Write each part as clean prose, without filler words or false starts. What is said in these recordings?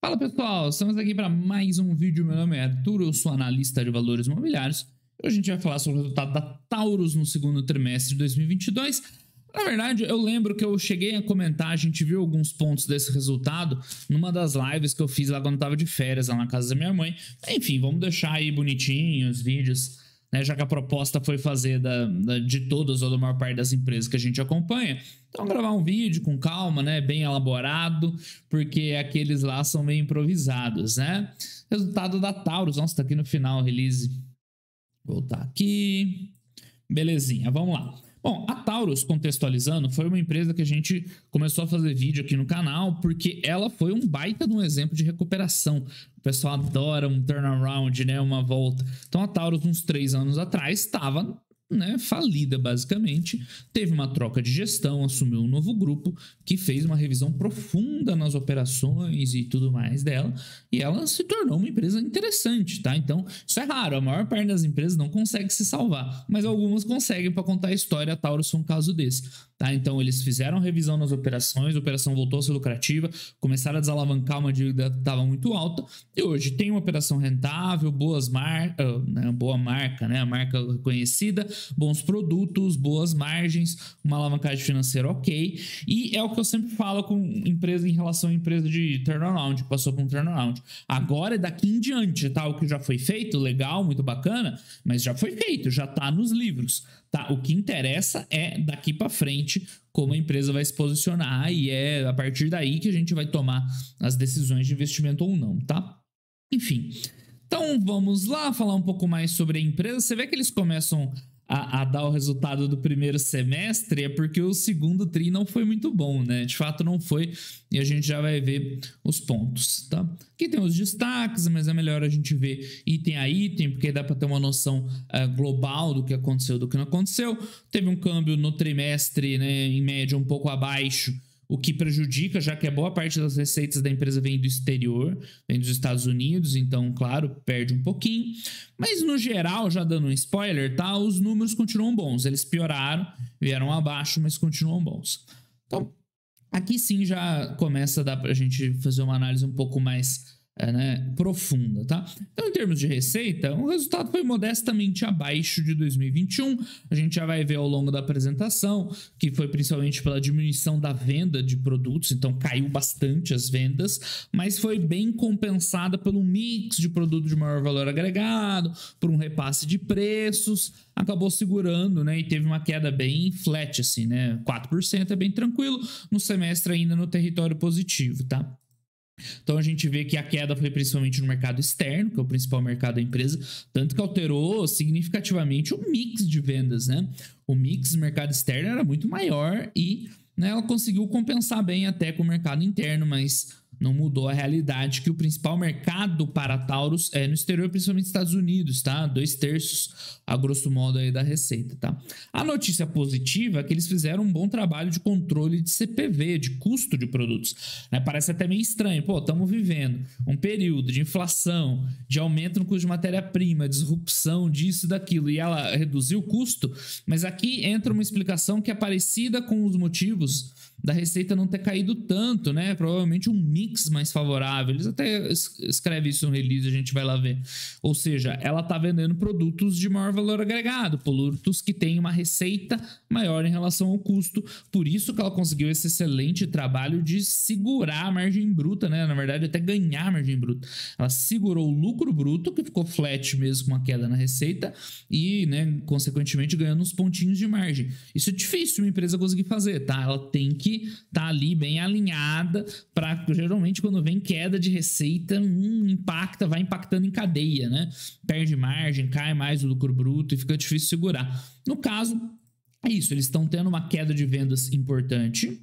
Fala pessoal, estamos aqui para mais um vídeo. Meu nome é Arthur, eu sou analista de valores imobiliários. Hoje a gente vai falar sobre o resultado da Taurus no segundo trimestre de 2022. Na verdade, eu lembro que eu cheguei a comentar, a gente viu alguns pontos desse resultado numa das lives que eu fiz lá quando eu tava de férias lá na casa da minha mãe. Enfim, vamos deixar aí bonitinho os vídeos, né, já que a proposta foi fazer de todas ou da maior parte das empresas que a gente acompanha. Então, gravar um vídeo com calma, né, bem elaborado, porque aqueles lá são meio improvisados, né? Resultado da Taurus, nossa, tá aqui no final, release. Voltar aqui. Belezinha, vamos lá. Bom, a Taurus, contextualizando, foi uma empresa que a gente começou a fazer vídeo aqui no canal porque ela foi um baita de um exemplo de recuperação. O pessoal adora um turnaround, né, uma volta. Então a Taurus, uns 3 anos atrás, estava, né, falida basicamente, teve uma troca de gestão, assumiu um novo grupo que fez uma revisão profunda nas operações e tudo mais dela, e ela se tornou uma empresa interessante, tá? Então, isso é raro, a maior parte das empresas não consegue se salvar, mas algumas conseguem. Para contar a história, a Taurus foi um caso desse, tá? Então, eles fizeram revisão nas operações, a operação voltou a ser lucrativa, começaram a desalavancar uma dívida que estava muito alta, e hoje tem uma operação rentável, boa marca, né? A marca conhecida, bons produtos, boas margens, uma alavancagem financeira ok, e é o que eu sempre falo com empresa em relação a empresa de turnaround, passou por um turnaround. Agora é daqui em diante, tá? O que já foi feito, legal, muito bacana, mas já foi feito, já tá nos livros, tá? O que interessa é daqui para frente como a empresa vai se posicionar, e é a partir daí que a gente vai tomar as decisões de investimento ou não, tá? Enfim, então vamos lá falar um pouco mais sobre a empresa. Você vê que eles começam a dar o resultado do primeiro semestre, é porque o segundo tri não foi muito bom, né? De fato não foi, e a gente já vai ver os pontos, tá? Aqui tem os destaques, mas é melhor a gente ver item a item, porque dá para ter uma noção global do que aconteceu, do que não aconteceu. Teve um câmbio no trimestre, né, em média um pouco abaixo, o que prejudica, já que a boa parte das receitas da empresa vem do exterior, vem dos Estados Unidos, então, claro, perde um pouquinho. Mas, no geral, já dando um spoiler, tá? Os números continuam bons. Eles pioraram, vieram abaixo, mas continuam bons. Então, aqui sim já começa a dar pra gente fazer uma análise um pouco mais profunda, tá? Então, em termos de receita, o resultado foi modestamente abaixo de 2021. A gente já vai ver ao longo da apresentação que foi principalmente pela diminuição da venda de produtos, então caiu bastante as vendas, mas foi bem compensada pelo mix de produto de maior valor agregado, por um repasse de preços, acabou segurando, né? E teve uma queda bem flat, assim, né? 4% é bem tranquilo, no semestre ainda no território positivo, tá? Então a gente vê que a queda foi principalmente no mercado externo, que é o principal mercado da empresa, tanto que alterou significativamente o mix de vendas, né? O mix do mercado externo era muito maior e, né, ela conseguiu compensar bem até com o mercado interno, mas não mudou a realidade que o principal mercado para a Taurus é no exterior, principalmente Estados Unidos, tá? 2/3, a grosso modo, aí da receita, tá? A notícia positiva é que eles fizeram um bom trabalho de controle de CPV, de custo de produtos, né? Parece até meio estranho, pô, estamos vivendo um período de inflação, de aumento no custo de matéria-prima, disrupção disso e daquilo, e ela reduziu o custo, mas aqui entra uma explicação que é parecida com os motivos da receita não ter caído tanto, né? Provavelmente um mix mais favorável. Eles até escrevem isso no release, a gente vai lá ver. Ou seja, ela tá vendendo produtos de maior valor agregado, produtos que têm uma receita maior em relação ao custo. Por isso que ela conseguiu esse excelente trabalho de segurar a margem bruta, né? Na verdade, até ganhar a margem bruta. Ela segurou o lucro bruto, que ficou flat mesmo com a queda na receita, e, né, consequentemente, ganhando uns pontinhos de margem. Isso é difícil uma empresa conseguir fazer, tá? Ela tem que tá ali bem alinhada para, geralmente, quando vem queda de receita, vai impactando em cadeia, né? Perde margem, cai mais o lucro bruto e fica difícil segurar. No caso, é isso, eles estão tendo uma queda de vendas importante,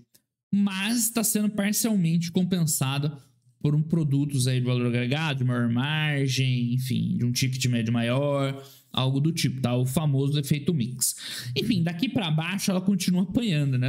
mas está sendo parcialmente compensada por produtos aí de valor agregado, de maior margem, enfim, de um ticket médio maior, algo do tipo, tá? O famoso efeito mix. Enfim, daqui para baixo ela continua apanhando, né?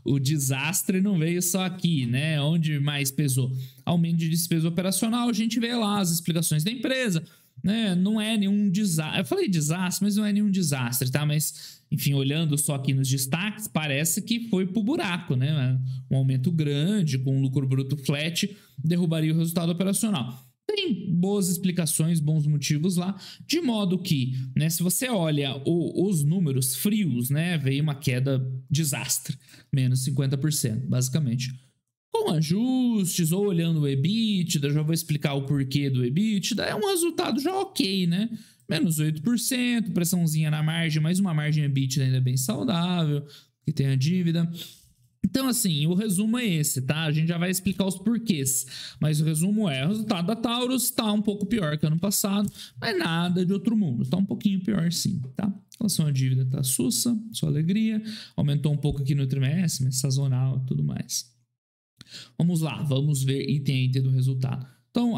O desastre não veio só aqui, né? Onde mais pesou? Aumento de despesa operacional, a gente vê lá as explicações da empresa. né? Não é nenhum desastre. Eu falei desastre, mas não é nenhum desastre, tá? Mas, enfim, olhando só aqui nos destaques, parece que foi pro buraco, né? Um aumento grande, com um lucro bruto flat, derrubaria o resultado operacional. Tem boas explicações, bons motivos lá, de modo que, né, se você olha os números frios, né, veio uma queda desastre, menos 50%, basicamente. Com ajustes, ou olhando o EBITDA, já vou explicar o porquê do EBITDA, é um resultado já ok, né? Menos 8%, pressãozinha na margem, mas uma margem EBITDA ainda bem saudável, que tem a dívida. Então, assim, o resumo é esse, tá? A gente já vai explicar os porquês. Mas o resumo é, o resultado da Taurus tá um pouco pior que ano passado, mas nada de outro mundo. Tá um pouquinho pior sim, tá? Em relação à dívida, tá sussa, sua alegria. Aumentou um pouco aqui no trimestre, mas sazonal e tudo mais. Vamos lá, vamos ver item a item do resultado. Então,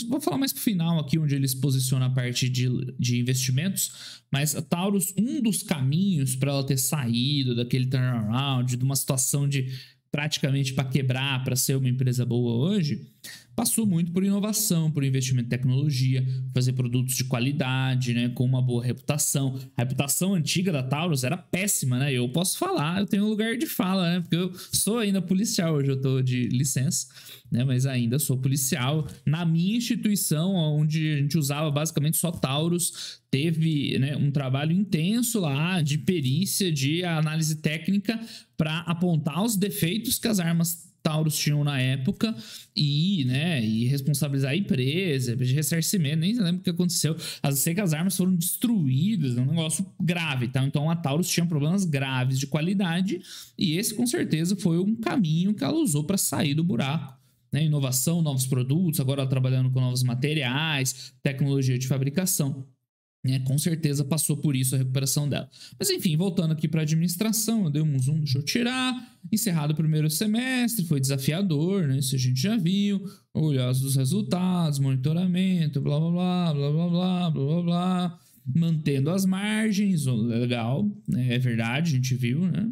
vou falar mais pro final aqui, onde eles posicionam a parte de investimentos, mas a Taurus, um dos caminhos para ela ter saído daquele turnaround, de uma situação de praticamente para quebrar, para ser uma empresa boa hoje, passou muito por inovação, por investimento em tecnologia, fazer produtos de qualidade, né, com uma boa reputação. A reputação antiga da Taurus era péssima, né? Eu posso falar, eu tenho um lugar de fala, né? Porque eu sou ainda policial, hoje eu tô de licença, né? Mas ainda sou policial. Na minha instituição, onde a gente usava basicamente só Taurus, teve, né, um trabalho intenso lá de perícia, de análise técnica para apontar os defeitos que as armas Taurus tinham na época e responsabilizar a empresa de ressarcimento, nem lembro o que aconteceu. Sei que as armas foram destruídas, é um negócio grave, tá? Então a Taurus tinha problemas graves de qualidade e esse com certeza foi um caminho que ela usou para sair do buraco, né? Inovação, novos produtos, agora ela trabalhando com novos materiais, tecnologia de fabricação. Com certeza passou por isso a recuperação dela. Mas enfim, voltando aqui para a administração, eu dei um zoom, deixa eu tirar. Encerrado o primeiro semestre, foi desafiador, né? Isso a gente já viu. Olhar os resultados, monitoramento, blá blá blá blá blá blá blá blá blá. Mantendo as margens, legal, né? É verdade, a gente viu, né?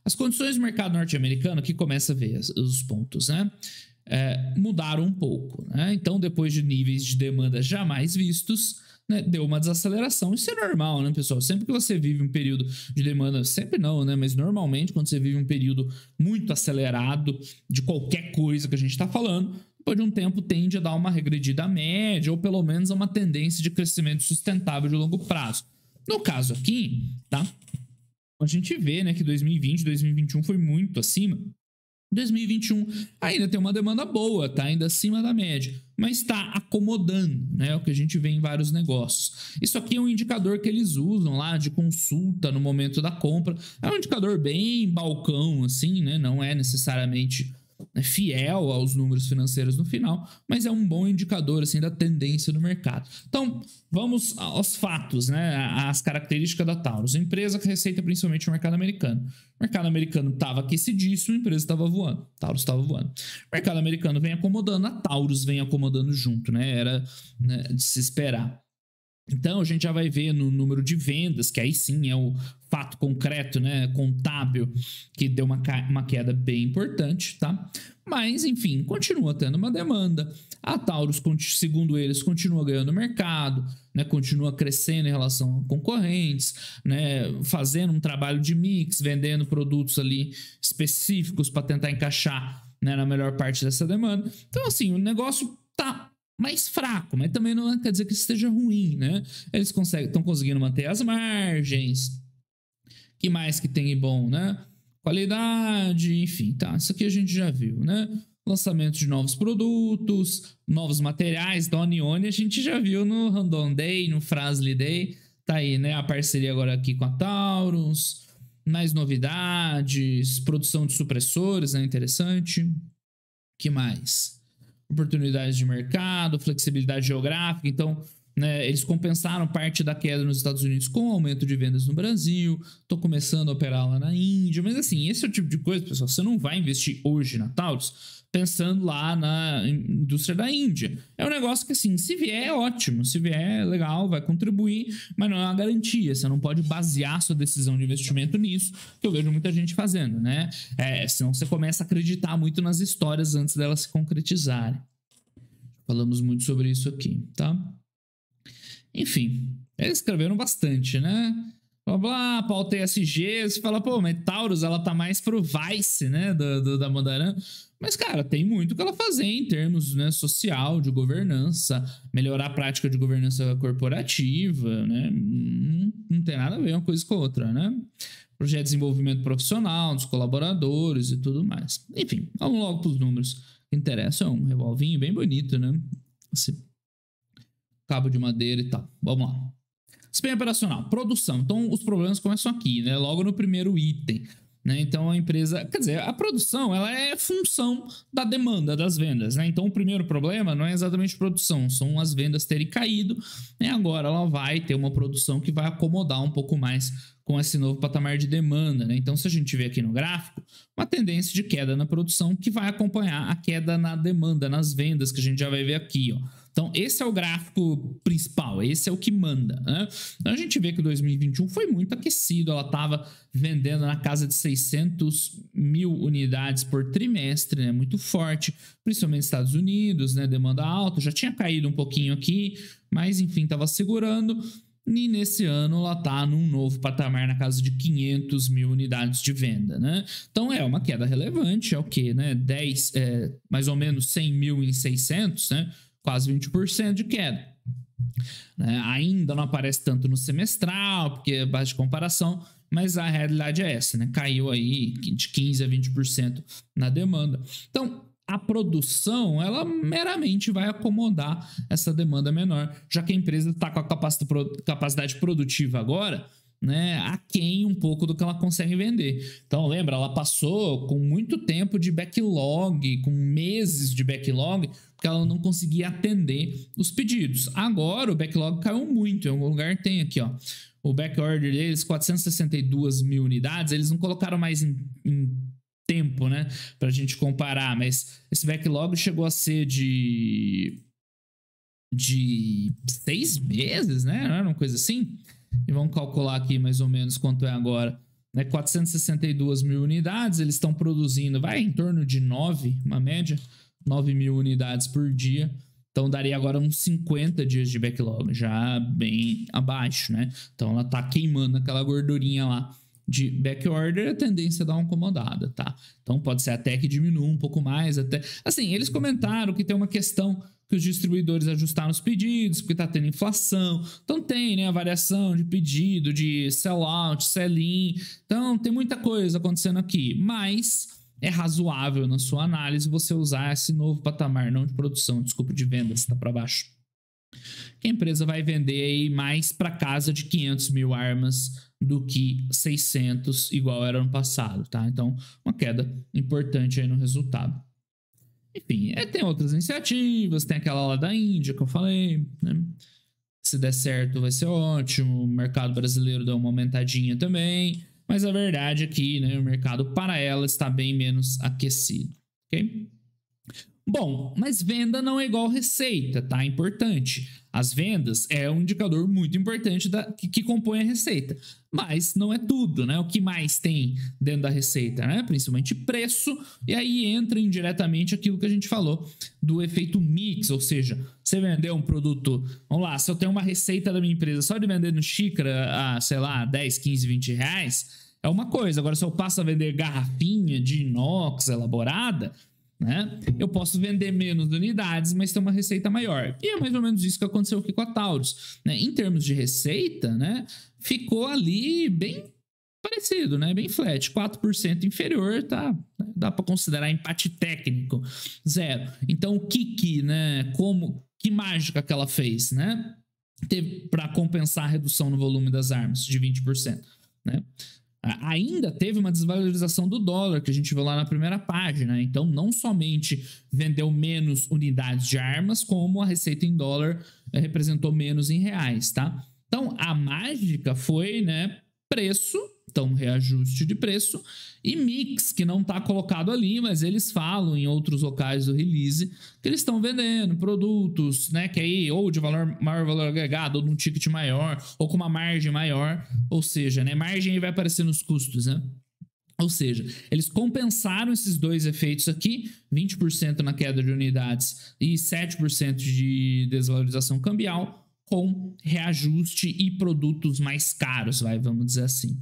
As condições do mercado norte-americano, que começa a ver os pontos, né? Mudaram um pouco, né? Então, depois de níveis de demanda jamais vistos, né, deu uma desaceleração. Isso é normal, né, pessoal? Sempre que você vive um período de demanda, sempre não, né? Mas normalmente, quando você vive um período muito acelerado de qualquer coisa que a gente está falando, depois de um tempo tende a dar uma regredida média, ou pelo menos a uma tendência de crescimento sustentável de longo prazo. No caso aqui, tá? A gente vê, né, que 2020, 2021 foi muito acima. 2021 ainda tem uma demanda boa, tá ainda acima da média, mas está acomodando, né? O que a gente vê em vários negócios. Isso aqui é um indicador que eles usam lá de consulta no momento da compra. É um indicador bem balcão, assim, né? Não é necessariamente fiel aos números financeiros no final, mas é um bom indicador assim da tendência do mercado. Então, vamos aos fatos, né? As características da Taurus. Empresa que receita principalmente o mercado americano. O mercado americano estava aquecidíssimo, a empresa estava voando. Taurus estava voando. O mercado americano vem acomodando, a Taurus vem acomodando junto, né? Era, né, de se esperar. Então, a gente já vai ver no número de vendas, que aí sim é o fato concreto, né, contábil, que deu uma queda bem importante, tá? Mas, enfim, continua tendo uma demanda. A Taurus, segundo eles, continua ganhando mercado, né, continua crescendo em relação a concorrentes, né, fazendo um trabalho de mix, vendendo produtos ali específicos para tentar encaixar, né, na melhor parte dessa demanda. Então, assim, o negócio tá mais fraco, mas também não quer dizer que esteja ruim, né? Eles estão conseguindo manter as margens. Que mais que tem bom, né? Qualidade, enfim, tá? Isso aqui a gente já viu, né? Lançamento de novos produtos, novos materiais. Da Onione a gente já viu no Random Day, no Frasley Day. Tá aí, né? A parceria agora aqui com a Taurus. Mais novidades, produção de supressores, né? Interessante. Que mais? Oportunidades de mercado, flexibilidade geográfica. Então, né, eles compensaram parte da queda nos Estados Unidos com o aumento de vendas no Brasil. Estou começando a operar lá na Índia. Mas assim, esse é o tipo de coisa, pessoal, você não vai investir hoje na Taurus pensando lá na indústria da Índia. É um negócio que, assim, se vier é ótimo, se vier é legal, vai contribuir, mas não é uma garantia. Você não pode basear sua decisão de investimento nisso, que eu vejo muita gente fazendo, né? Senão você começa a acreditar muito nas histórias antes delas se concretizarem. Falamos muito sobre isso aqui, tá? Enfim, eles escreveram bastante, né? Blá, blá, pauta ESG, você fala, pô, mas Taurus, ela tá mais pro Vice, né, da Mandaran. Mas, cara, tem muito que ela fazer em termos, né, social, de governança, melhorar a prática de governança corporativa, né? Não tem nada a ver uma coisa com a outra, né? Projeto de desenvolvimento profissional, dos colaboradores e tudo mais. Enfim, vamos logo pros números que interessam. É um revolvinho bem bonito, né? Esse cabo de madeira e tal. Vamos lá. Desempenho operacional, produção. Então, os problemas começam aqui, né? Logo no primeiro item. Né? Então, a empresa... Quer dizer, a produção, ela é função da demanda, das vendas, né? Então, o primeiro problema não é exatamente produção, são as vendas terem caído. E agora ela vai ter uma produção que vai acomodar um pouco mais com esse novo patamar de demanda, né? Então, se a gente vê aqui no gráfico, uma tendência de queda na produção que vai acompanhar a queda na demanda, nas vendas, que a gente já vai ver aqui, ó. Então, esse é o gráfico principal, esse é o que manda, né? Então, a gente vê que 2021 foi muito aquecido, ela estava vendendo na casa de 600 mil unidades por trimestre, né? Muito forte, principalmente nos Estados Unidos, né? Demanda alta, já tinha caído um pouquinho aqui, mas enfim, estava segurando. E nesse ano ela está num novo patamar na casa de 500 mil unidades de venda, né? Então é uma queda relevante, é o quê, né? Mais ou menos 100 mil em 600, né? Quase 20% de queda. Ainda não aparece tanto no semestral, porque é base de comparação, mas a realidade é essa, né? Caiu aí de 15% a 20% na demanda. Então, a produção, ela meramente vai acomodar essa demanda menor, já que a empresa está com a capacidade produtiva agora, né, aquém um pouco do que ela consegue vender. Então, lembra, ela passou com muito tempo de backlog, com meses de backlog, porque ela não conseguia atender os pedidos. Agora, o backlog caiu muito. Em algum lugar tem aqui, ó, o backorder deles, 462 mil unidades. Eles não colocaram mais em tempo, né, pra gente comparar, mas esse backlog chegou a ser de 6 meses, né? Não era uma coisa assim? E vamos calcular aqui mais ou menos quanto é agora. 462 mil unidades, eles estão produzindo, vai em torno de 9, uma média, 9 mil unidades por dia. Então daria agora uns 50 dias de backlog, já bem abaixo, né? Então ela tá queimando aquela gordurinha lá de backorder, a tendência é dar uma incomodada, tá? Então pode ser até que diminua um pouco mais, até... Assim, eles comentaram que tem uma questão que os distribuidores ajustaram os pedidos, porque tá tendo inflação. Então tem, né, a variação de pedido, de sell-out, sell-in. Então tem muita coisa acontecendo aqui, mas é razoável na sua análise você usar esse novo patamar, não de produção, desculpa, de vendas, tá para baixo. Que a empresa vai vender aí mais para casa de 500 mil armas do que 600, igual era ano passado, tá? Então, uma queda importante aí no resultado. Enfim, tem outras iniciativas, tem aquela lá da Índia que eu falei, né? Se der certo vai ser ótimo, o mercado brasileiro dá uma aumentadinha também, mas a verdade é que, né, o mercado para ela está bem menos aquecido, ok? Bom, mas venda não é igual receita, tá? Importante. As vendas é um indicador muito importante que compõe a receita. Mas não é tudo, né? O que mais tem dentro da receita, né? Principalmente preço. E aí entra indiretamente aquilo que a gente falou do efeito mix. Ou seja, você vender um produto... Vamos lá, se eu tenho uma receita da minha empresa só de vender no xícara a, sei lá, 10, 15, 20 reais, é uma coisa. Agora, se eu passo a vender garrafinha de inox elaborada... né? Eu posso vender menos unidades, mas ter uma receita maior. E é mais ou menos isso que aconteceu aqui com a Taurus, né? Em termos de receita, né, ficou ali bem parecido, né? Bem flat, 4% inferior, tá? Dá para considerar empate técnico, 0. Então, o que, né? Que mágica que ela fez, né? Teve para compensar a redução no volume das armas de 20%, né? Ainda teve uma desvalorização do dólar, que a gente viu lá na primeira página. Então, não somente vendeu menos unidades de armas, como a receita em dólar representou menos em reais, tá? Então, a mágica foi, né, preço, então reajuste de preço, e mix, que não está colocado ali, mas eles falam em outros locais do release que eles estão vendendo produtos, né, que aí ou de maior valor agregado, ou de um ticket maior, ou com uma margem maior, ou seja, né, margem aí vai aparecer nos custos, né? Ou seja, eles compensaram esses dois efeitos aqui, 20% na queda de unidades e 7% de desvalorização cambial, com reajuste e produtos mais caros, vamos dizer assim.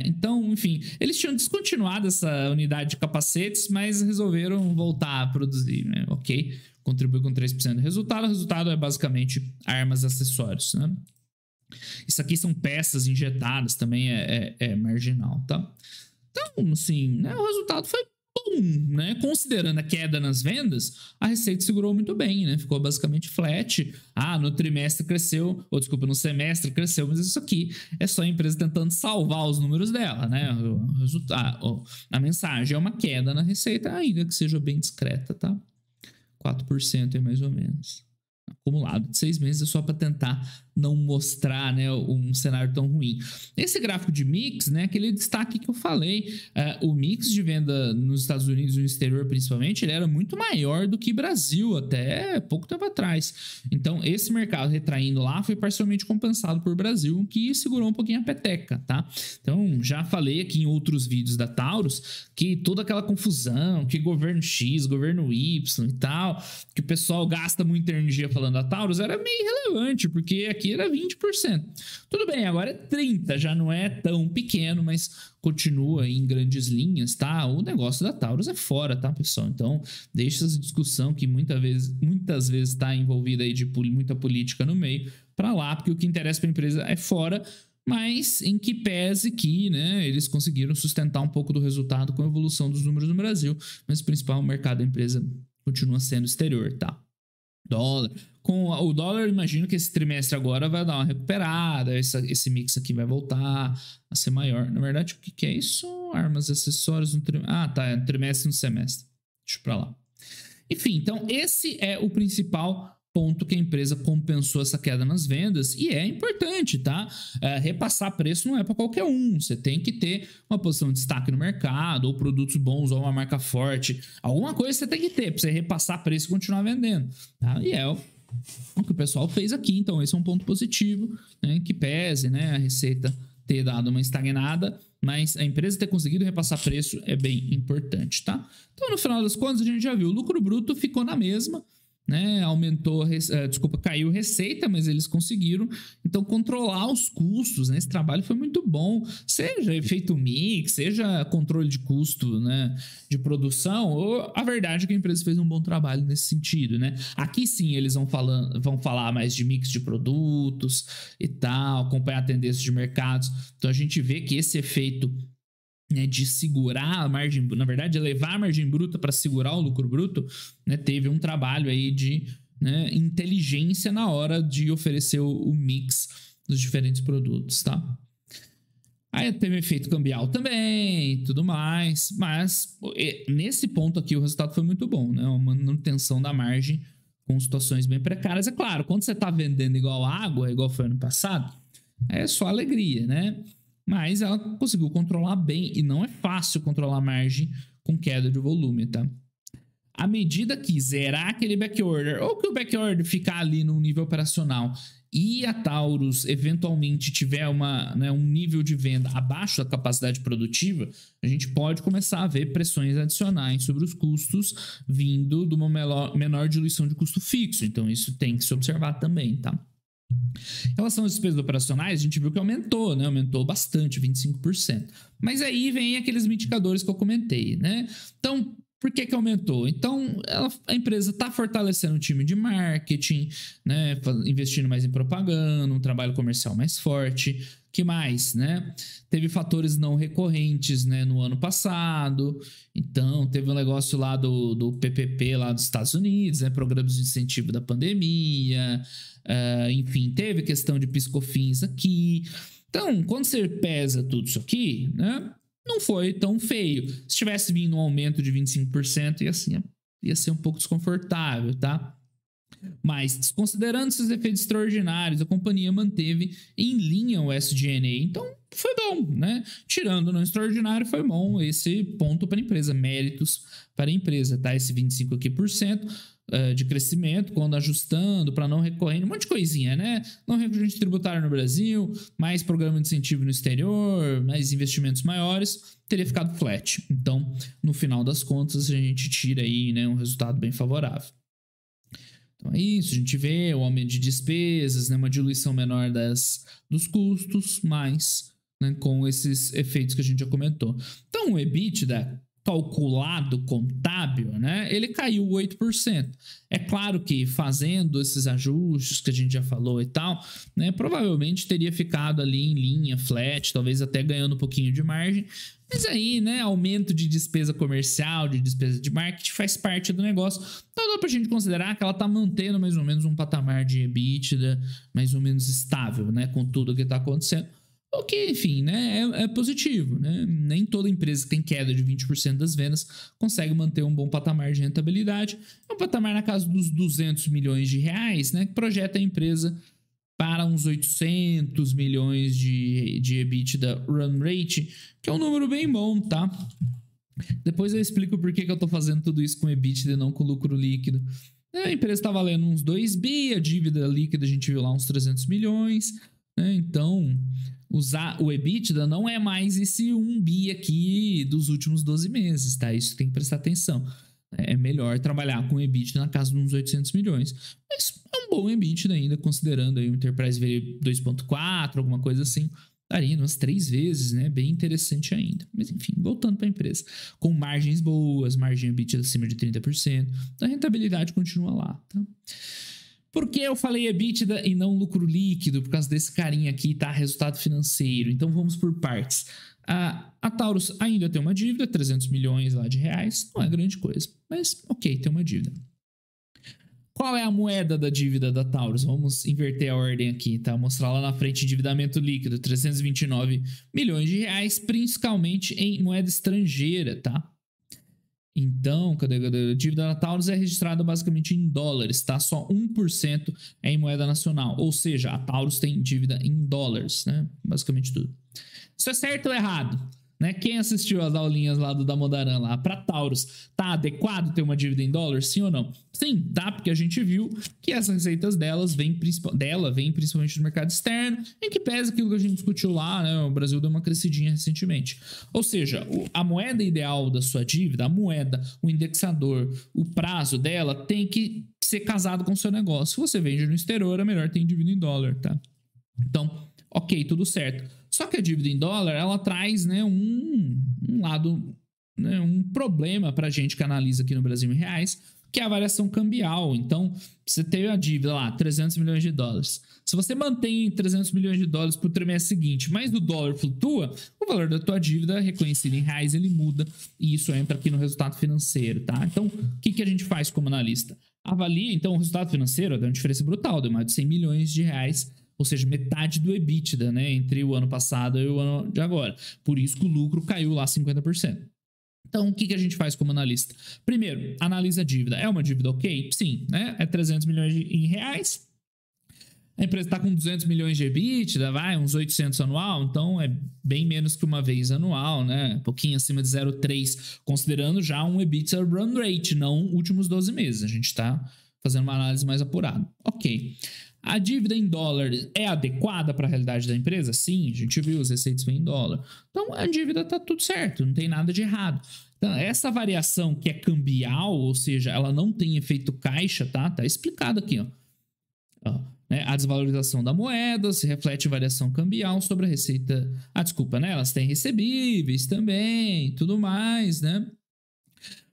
Então, enfim, eles tinham descontinuado essa unidade de capacetes, mas resolveram voltar a produzir, né? Ok? Contribui com 3% do resultado. O resultado é basicamente armas e acessórios, né? Isso aqui são peças injetadas, também é marginal, tá? Então, assim, né, o resultado foi bom, né? Considerando a queda nas vendas, a receita segurou muito bem, né? Ficou basicamente flat. No trimestre cresceu, ou desculpa, no semestre cresceu, mas isso aqui é só a empresa tentando salvar os números dela, né? A mensagem é uma queda na receita, ainda que seja bem discreta, tá? 4% aí mais ou menos. Acumulado de 6 meses é só para tentar não mostrar, né, um cenário tão ruim. Esse gráfico de mix, né, aquele destaque que eu falei, o mix de venda nos Estados Unidos e no exterior principalmente, ele era muito maior do que Brasil até pouco tempo atrás. Então esse mercado retraindo lá foi parcialmente compensado por Brasil, que segurou um pouquinho a peteca, tá? Então já falei aqui em outros vídeos da Taurus que toda aquela confusão, que governo X, governo Y e tal, que o pessoal gasta muita energia falando da Taurus, era meio irrelevante, porque aqui era 20%. Tudo bem, agora é 30%, já não é tão pequeno, mas continua em grandes linhas, tá? O negócio da Taurus é fora, tá, pessoal? Então, deixa essa discussão que muitas vezes está envolvida aí de muita política no meio para lá, porque o que interessa para a empresa é fora, mas em que pese que, né, eles conseguiram sustentar um pouco do resultado com a evolução dos números no Brasil, mas o principal mercado da empresa continua sendo o exterior, tá? Dólar. Com o dólar, imagino que esse trimestre agora vai dar uma recuperada, esse mix aqui vai voltar a ser maior. Na verdade, o que é isso? Armas, acessórios no trimestre. Tá, no trimestre e no semestre. Deixa pra lá. Enfim, então esse é o principal ponto que a empresa compensou essa queda nas vendas, e é importante, tá? Repassar preço não é para qualquer um, você tem que ter uma posição de destaque no mercado, ou produtos bons, ou uma marca forte, alguma coisa você tem que ter para você repassar preço e continuar vendendo, tá? E é o que o pessoal fez aqui, então esse é um ponto positivo, né? Que pese, né, a receita ter dado uma estagnada, mas a empresa ter conseguido repassar preço é bem importante, tá? Então, no final das contas, a gente já viu, o lucro bruto ficou na mesma, né, caiu receita, mas eles conseguiram então controlar os custos, né? Esse trabalho foi muito bom, seja efeito mix, seja controle de custo, né, de produção, ou a verdade é que a empresa fez um bom trabalho nesse sentido, né? Aqui sim eles vão falar mais de mix de produtos e tal, acompanhar tendências de mercados, então a gente vê que esse efeito, né, de segurar a margem, na verdade, levar a margem bruta para segurar o lucro bruto, né, teve um trabalho aí de, né, inteligência na hora de oferecer o mix dos diferentes produtos, tá? Aí teve efeito cambial também, tudo mais, mas nesse ponto aqui o resultado foi muito bom, né? Uma manutenção da margem com situações bem precárias. É claro, quando você está vendendo igual água, igual foi ano passado, é só alegria, né? Mas ela conseguiu controlar bem, e não é fácil controlar a margem com queda de volume, tá? À medida que zerar aquele backorder, ou que o backorder ficar ali no nível operacional e a Taurus eventualmente tiver um nível de venda abaixo da capacidade produtiva, a gente pode começar a ver pressões adicionais sobre os custos vindo de uma menor diluição de custo fixo. Então isso tem que se observar também, tá? Em relação às despesas operacionais, a gente viu que aumentou, né? Aumentou bastante, 25%. Mas aí vem aqueles indicadores que eu comentei, né? Então, por que aumentou? Então, a empresa está fortalecendo o time de marketing, né? Investindo mais em propaganda, um trabalho comercial mais forte. Que mais, né? Teve fatores não recorrentes, né, no ano passado. Então, teve um negócio lá do PPP lá dos Estados Unidos, né? Programas de incentivo da pandemia. Enfim, teve questão de PIS/COFINS aqui. Então, quando você pesa tudo isso aqui, né, não foi tão feio. Se tivesse vindo um aumento de 25%, ia ser um pouco desconfortável, tá? Mas, desconsiderando esses efeitos extraordinários, a companhia manteve em linha o SG&A. Então, foi bom, né? Tirando o não extraordinário, foi bom esse ponto para a empresa, méritos para a empresa, tá? Esse 25% aqui de crescimento, quando ajustando para não recorrente, um monte de coisinha, né? Não recorrente tributário no Brasil, mais programa de incentivo no exterior, mais investimentos maiores, teria ficado flat. Então, no final das contas, a gente tira aí, né, um resultado bem favorável. Então é isso, a gente vê o aumento de despesas, né, uma diluição menor dos custos, mas, né, com esses efeitos que a gente já comentou. Então, o EBITDA calculado contábil, né, ele caiu 8%. É claro que fazendo esses ajustes que a gente já falou e tal, né, provavelmente teria ficado ali em linha, flat, talvez até ganhando um pouquinho de margem, mas aí, né, aumento de despesa comercial, de despesa de marketing faz parte do negócio. Então dá pra gente considerar que ela tá mantendo mais ou menos um patamar de EBITDA mais ou menos estável, né, com tudo que tá acontecendo. O que, enfim, né, é positivo, né? Nem toda empresa que tem queda de 20% das vendas consegue manter um bom patamar de rentabilidade. É um patamar na casa dos 200 milhões de reais, né, que projeta a empresa para uns 800 milhões de EBITDA run rate, que é um número bem bom, tá? Depois eu explico por que eu tô fazendo tudo isso com EBITDA e não com lucro líquido. A empresa tá valendo uns 2 bi, a dívida líquida a gente viu lá uns 300 milhões, né? Então, usar o EBITDA não é mais esse 1 bi aqui dos últimos 12 meses, tá? Isso tem que prestar atenção. É melhor trabalhar com EBITDA na casa de uns 800 milhões. Mas é um bom EBITDA ainda, considerando aí o Enterprise Value 2.4, alguma coisa assim. Daria umas 3 vezes, né? Bem interessante ainda. Mas enfim, voltando para a empresa. Com margens boas, margem EBITDA acima de 30%. Então a rentabilidade continua lá, tá? Por que eu falei EBITDA e não lucro líquido? Por causa desse carinha aqui, tá? Resultado financeiro. Então vamos por partes. A Taurus ainda tem uma dívida, 300 milhões lá de reais. Não é grande coisa, mas ok, tem uma dívida. Qual é a moeda da dívida da Taurus? Vamos inverter a ordem aqui, tá? Mostrar lá na frente endividamento líquido, 329 milhões de reais, principalmente em moeda estrangeira, tá? Então, cadê? A dívida da Taurus é registrada basicamente em dólares, tá? Só 1% é em moeda nacional. Ou seja, a Taurus tem dívida em dólares, né? Basicamente tudo. Isso é certo ou errado? Né? Quem assistiu as aulinhas lá do Damodaran lá para Taurus, tá adequado ter uma dívida em dólares, sim ou não? Sim, tá? Porque a gente viu que as receitas dela vêm principalmente do mercado externo, em que pesa aquilo que a gente discutiu lá, né? O Brasil deu uma crescidinha recentemente. Ou seja, a moeda ideal da sua dívida, a moeda, o indexador, o prazo dela tem que ser casado com o seu negócio. Se você vende no exterior, é melhor ter dívida em dólar, tá? Então, ok, tudo certo. Só que a dívida em dólar, ela traz, né, um lado, né, um problema para a gente que analisa aqui no Brasil em reais, que é a variação cambial. Então, você tem a dívida lá, 300 milhões de dólares. Se você mantém 300 milhões de dólares para o trimestre seguinte, mas o dólar flutua, o valor da tua dívida, reconhecido em reais, ele muda e isso entra aqui no resultado financeiro, tá? Então, o que a gente faz como analista? Avalia, então, o resultado financeiro, deu uma diferença brutal, deu mais de 100 milhões de reais, ou seja, metade do EBITDA, né, entre o ano passado e o ano de agora. Por isso que o lucro caiu lá 50%. Então, o que a gente faz como analista? Primeiro, analisa a dívida. É uma dívida ok? Sim, né? É 300 milhões em reais. A empresa está com 200 milhões de EBITDA, vai, uns 800 anual, então é bem menos que uma vez anual, né? Um pouquinho acima de 0,3, considerando já um EBITDA run rate, não últimos 12 meses. A gente está fazendo uma análise mais apurada. Ok. A dívida em dólar é adequada para a realidade da empresa? Sim, a gente viu, as receitas vêm em dólar. Então, a dívida está tudo certo, não tem nada de errado. Então, essa variação que é cambial, ou seja, ela não tem efeito caixa, tá? Tá explicado aqui, ó. Né? A desvalorização da moeda se reflete em variação cambial sobre a receita. Desculpa, né? Elas têm recebíveis também, tudo mais, né?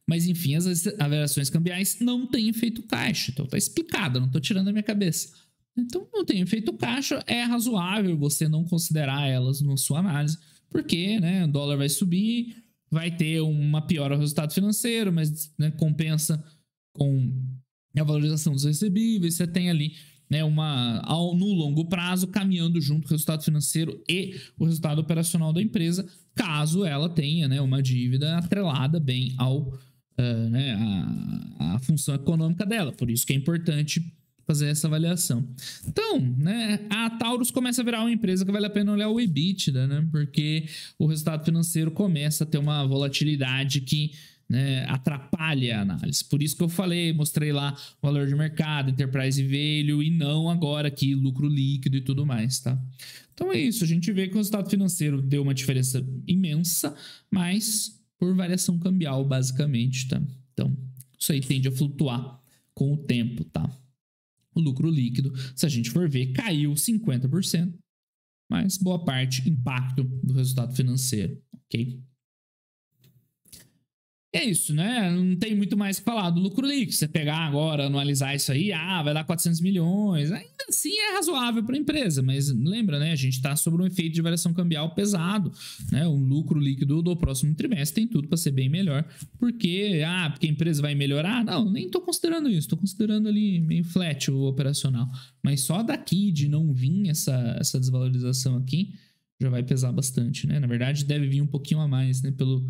Mas, enfim, as variações cambiais não têm efeito caixa. Então, tá explicado, não tô tirando da minha cabeça. Então, não tem efeito caixa, é razoável você não considerar elas na sua análise, porque, né, o dólar vai subir, vai ter uma piora no resultado financeiro, mas, né, compensa com a valorização dos recebíveis, você tem ali, né, no longo prazo, caminhando junto com o resultado financeiro e o resultado operacional da empresa, caso ela tenha, né, uma dívida atrelada bem ao, né, a função econômica dela. Por isso que é importante fazer essa avaliação. Então, né, a Taurus começa a virar uma empresa que vale a pena olhar o EBITDA, né, porque o resultado financeiro começa a ter uma volatilidade que, né, atrapalha a análise. Por isso que eu mostrei lá o valor de mercado, Enterprise Value, e não agora aqui lucro líquido e tudo mais, tá? Então é isso, a gente vê que o resultado financeiro deu uma diferença imensa, mas por variação cambial, basicamente, tá? Então, isso aí tende a flutuar com o tempo, tá? O lucro líquido, se a gente for ver, caiu 50%, mas boa parte impacto do resultado financeiro, ok? É isso, né? Não tem muito mais o que falar do lucro líquido. Você pegar agora, anualizar isso aí, vai dar 400 milhões. Ainda assim é razoável para a empresa, mas lembra, né? A gente está sobre um efeito de variação cambial pesado, né? O lucro líquido do próximo trimestre tem tudo para ser bem melhor. Porque a empresa vai melhorar? Não, nem estou considerando isso. Estou considerando ali meio flat o operacional. Mas só daqui de não vir essa desvalorização aqui, já vai pesar bastante, né? Na verdade, deve vir um pouquinho a mais, né? Pelo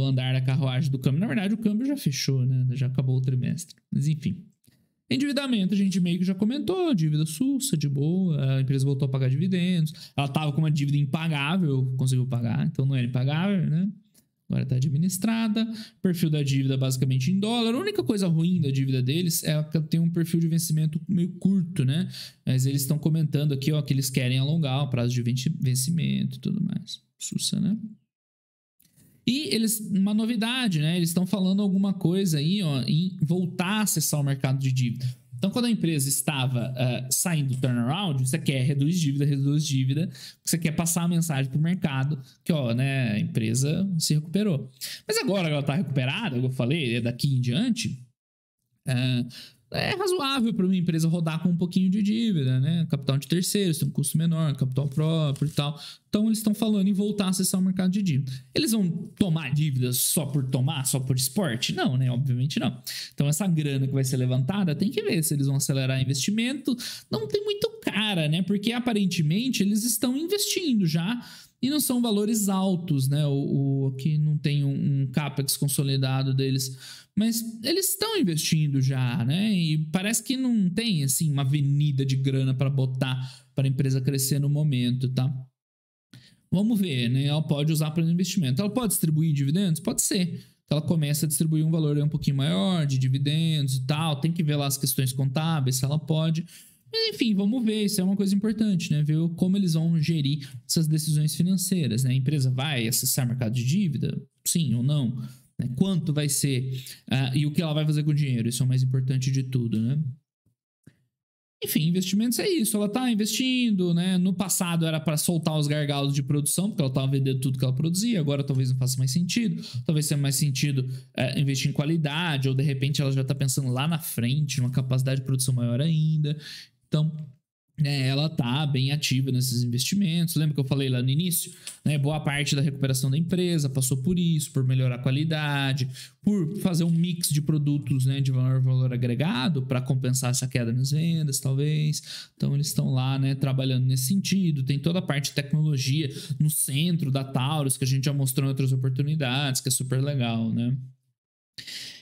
andar da carruagem do câmbio. Na verdade, o câmbio já fechou, né? Já acabou o trimestre. Mas enfim. Endividamento, a gente meio que já comentou. Dívida sussa, de boa. A empresa voltou a pagar dividendos. Ela estava com uma dívida impagável, conseguiu pagar. Então não era impagável, né? Agora está administrada. Perfil da dívida basicamente em dólar. A única coisa ruim da dívida deles é que tem um perfil de vencimento meio curto, né? Mas eles estão comentando aqui, ó, que eles querem alongar o prazo de vencimento e tudo mais. Sussa, né? E uma novidade, né? Eles estão falando alguma coisa aí, ó, em voltar a acessar o mercado de dívida. Então, quando a empresa estava saindo do turnaround, você quer reduz dívida, você quer passar a mensagem para o mercado que, ó, né, a empresa se recuperou. Mas agora que ela está recuperada, como eu falei, é daqui em diante, é razoável para uma empresa rodar com um pouquinho de dívida, né? Capital de terceiros tem um custo menor, capital próprio e tal. Então, eles estão falando em voltar a acessar o mercado de dívida. Eles vão tomar dívidas só por esporte? Não, né? Obviamente não. Então, essa grana que vai ser levantada, tem que ver se eles vão acelerar investimento. Não tem muito cara, né? Porque, aparentemente, eles estão investindo já e não são valores altos, né? Aqui não tem um CAPEX consolidado deles, mas eles estão investindo já, né? E parece que não tem, assim, uma avenida de grana para botar para a empresa crescer no momento, tá? Vamos ver, né? Ela pode usar para investimento. Ela pode distribuir dividendos? Pode ser. Ela começa a distribuir um valor um pouquinho maior de dividendos e tal. Tem que ver lá as questões contábeis, se ela pode. Mas, enfim, vamos ver. Isso é uma coisa importante, né? Ver como eles vão gerir essas decisões financeiras, né? A empresa vai acessar o mercado de dívida? Sim ou não? Né? Quanto vai ser? E o que ela vai fazer com o dinheiro? Isso é o mais importante de tudo, né? Enfim, investimentos é isso. Ela está investindo, né? No passado era para soltar os gargalos de produção, porque ela estava vendendo tudo que ela produzia. Agora talvez não faça mais sentido. Talvez tenha mais sentido investir em qualidade, ou de repente ela já está pensando lá na frente, numa capacidade de produção maior ainda. Então, ela está bem ativa nesses investimentos. Lembra que eu falei lá no início? Né? Boa parte da recuperação da empresa passou por isso, por melhorar a qualidade, por fazer um mix de produtos, né, de valor agregado para compensar essa queda nas vendas, talvez. Então, eles estão lá, né, trabalhando nesse sentido. Tem toda a parte de tecnologia no centro da Taurus, que a gente já mostrou em outras oportunidades, que é super legal, né?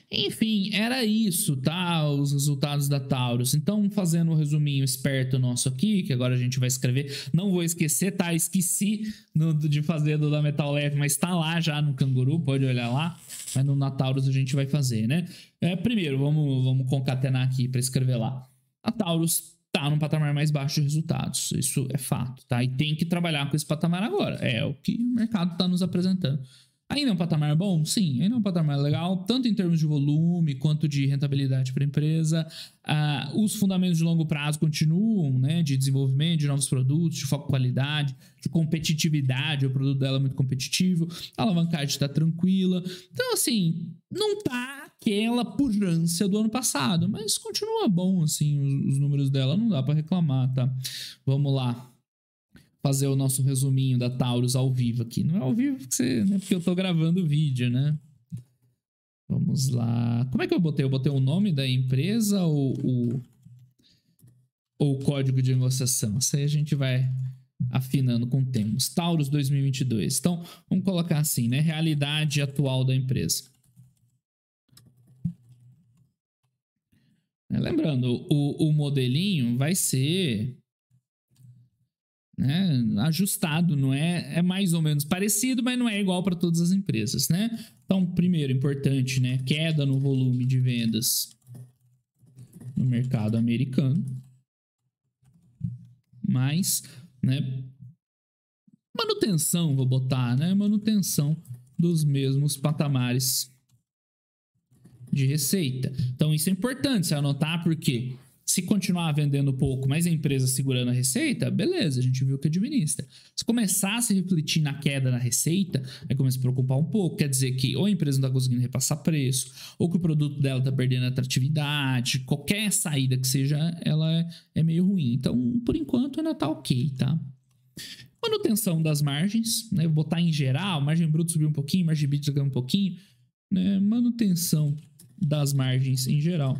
Enfim, era isso, tá? Os resultados da Taurus. Então, fazendo um resuminho esperto nosso aqui, que agora a gente vai escrever. Não vou esquecer, tá? Esqueci de fazer do da Metal Leve, mas tá lá já no Canguru, pode olhar lá. Mas no Taurus a gente vai fazer, né? Primeiro, vamos concatenar aqui para escrever lá. A Taurus tá num patamar mais baixo de resultados. Isso é fato, tá? E tem que trabalhar com esse patamar agora. É o que o mercado tá nos apresentando. Ainda é um patamar bom? Sim, ainda é um patamar legal, tanto em termos de volume quanto de rentabilidade para a empresa. Os fundamentos de longo prazo continuam, né, de desenvolvimento de novos produtos, de foco em qualidade, de competitividade. O produto dela é muito competitivo, a alavancagem está tranquila. Então, assim, não tá aquela pujança do ano passado, mas continua bom, assim, os números dela, não dá para reclamar, tá? Vamos lá fazer o nosso resuminho da Taurus ao vivo aqui. Não é ao vivo porque eu tô gravando o vídeo, né? Vamos lá. Como é que eu botei? Eu botei o nome da empresa ou o código de negociação? Isso aí a gente vai afinando com termos. Taurus 2022. Então, vamos colocar assim, né? Realidade atual da empresa. Lembrando, o modelinho vai ser, né, ajustado, não é mais ou menos parecido, mas não é igual para todas as empresas, né? Então, primeiro, importante, né, queda no volume de vendas no mercado americano, mas, né, manutenção, vou botar, né, manutenção dos mesmos patamares de receita. Então, isso é importante você anotar, porque Se continuar vendendo pouco, mas a empresa segurando a receita, beleza, a gente viu que administra. Se começar a se refletir na queda na receita, aí começa a se preocupar um pouco. Quer dizer que ou a empresa não está conseguindo repassar preço, ou que o produto dela está perdendo atratividade, qualquer saída que seja, ela é meio ruim. Então, por enquanto, ainda está ok, tá? Manutenção das margens, né? Vou botar em geral, margem bruta subiu um pouquinho, margem EBITDA caiu um pouquinho, né? Manutenção das margens em geral,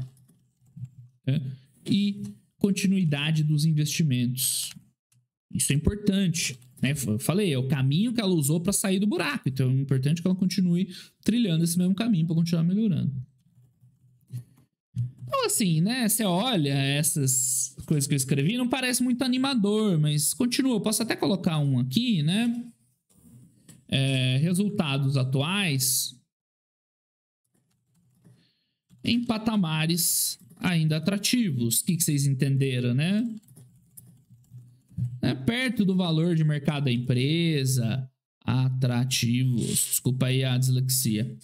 né? E continuidade dos investimentos. Isso é importante, né? Eu falei, é o caminho que ela usou para sair do buraco, então é importante que ela continue trilhando esse mesmo caminho para continuar melhorando. Então, assim, né? Você olha essas coisas que eu escrevi, não parece muito animador, mas continua. Eu posso até colocar um aqui, né? Resultados atuais em patamares ainda atrativos. O que vocês entenderam, né? Perto do valor de mercado da empresa, atrativos. Desculpa aí a dislexia.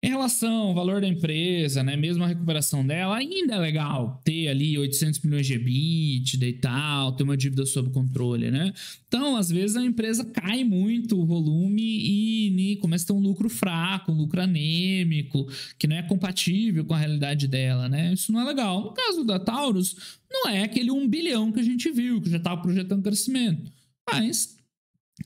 Em relação ao valor da empresa, né, mesmo a recuperação dela, ainda é legal ter ali 800 milhões de EBITDA e tal, ter uma dívida sob controle, né? Então, às vezes a empresa cai muito o volume e começa a ter um lucro fraco, um lucro anêmico, que não é compatível com a realidade dela, né? Isso não é legal. No caso da Taurus, não é aquele 1 bilhão que a gente viu, que já estava projetando crescimento, mas...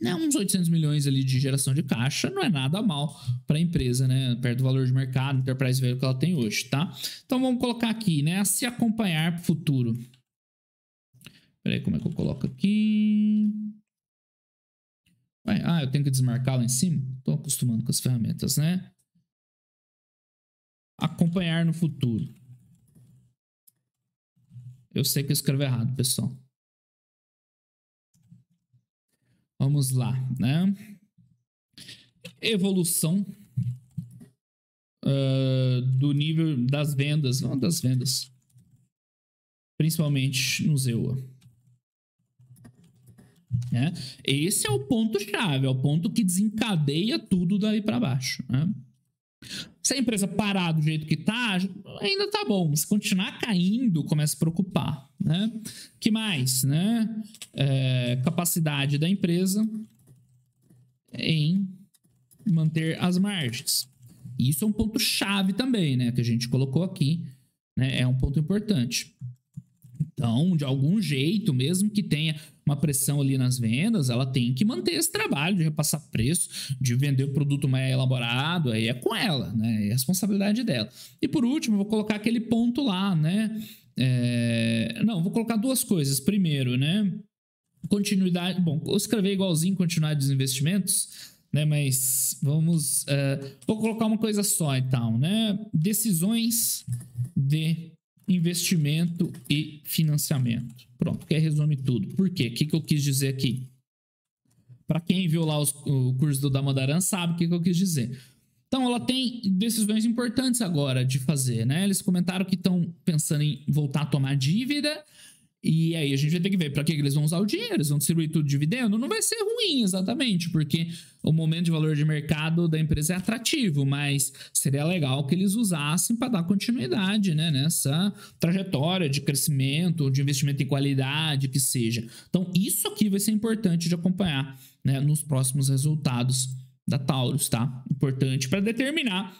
uns 800 milhões ali de geração de caixa não é nada mal para a empresa, né? Perto do valor de mercado, enterprise value que ela tem hoje, tá? Então vamos colocar aqui, né? A se acompanhar para o futuro. Peraí, como é que eu coloco aqui? Eu tenho que desmarcar lá em cima? Tô acostumando com as ferramentas, né? Acompanhar no futuro. Eu sei que eu escrevi errado, pessoal. Vamos lá, né? Evolução do nível das vendas, não das vendas, principalmente no ZEUA. Né? Esse é o ponto-chave, é o ponto que desencadeia tudo daí para baixo, né? Se a empresa parar do jeito que tá, ainda tá bom. Se continuar caindo, começa a preocupar, né? Que mais, né? Capacidade da empresa em manter as margens. Isso é um ponto chave também, né? Que a gente colocou aqui, né? É um ponto importante. Então, de algum jeito, mesmo que tenha uma pressão ali nas vendas, ela tem que manter esse trabalho de repassar preço, de vender o produto mais elaborado, aí é com ela, né? É a responsabilidade dela. E por último, eu vou colocar aquele ponto lá, né? Vou colocar duas coisas. Primeiro, né? Continuidade. Bom, vou escrever igualzinho continuidade dos investimentos, né? Mas vamos. Vou colocar uma coisa só então, né? Decisões de investimento e financiamento. Pronto, que resume tudo. Por quê? O que eu quis dizer aqui? Para quem viu lá o curso do Damodaran sabe o que eu quis dizer. Então, ela tem decisões importantes agora de fazer, né? Eles comentaram que estão pensando em voltar a tomar dívida. E aí a gente vai ter que ver para que eles vão usar o dinheiro. Eles vão distribuir tudo de dividendo? Não vai ser ruim, exatamente, porque o momento de valor de mercado da empresa é atrativo, mas seria legal que eles usassem para dar continuidade, né, nessa trajetória de crescimento, de investimento em qualidade, que seja. Então, isso aqui vai ser importante de acompanhar, né, nos próximos resultados da Taurus, tá? Importante para determinar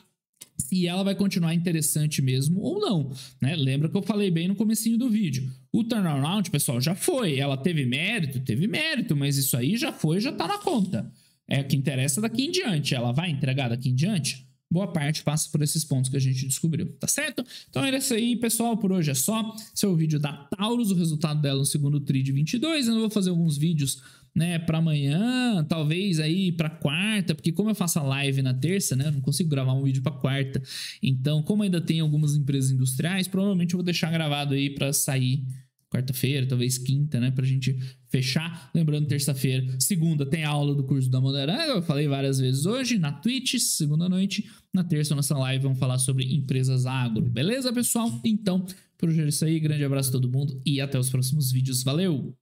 se ela vai continuar interessante mesmo ou não, né? Lembra que eu falei bem no comecinho do vídeo. O turnaround, pessoal, já foi. Ela teve mérito, mas isso aí já foi, já tá na conta. É o que interessa daqui em diante. Ela vai entregar daqui em diante? Boa parte passa por esses pontos que a gente descobriu, tá certo? Então é isso aí, pessoal, por hoje é só. Esse é o vídeo da Taurus, o resultado dela no segundo TRI de 22. Eu não vou fazer alguns vídeos, né, para amanhã, talvez aí para quarta, porque como eu faço a live na terça, né, eu não consigo gravar um vídeo para quarta. Então, como ainda tem algumas empresas industriais, provavelmente eu vou deixar gravado aí para sair quarta-feira, talvez quinta, né, pra gente fechar. Lembrando, terça-feira, segunda tem aula do curso da Damodaran, eu falei várias vezes hoje, na Twitch, segunda noite. Na terça, nossa live, vamos falar sobre empresas agro. Beleza, pessoal? Então, por hoje é isso aí. Grande abraço a todo mundo e até os próximos vídeos. Valeu!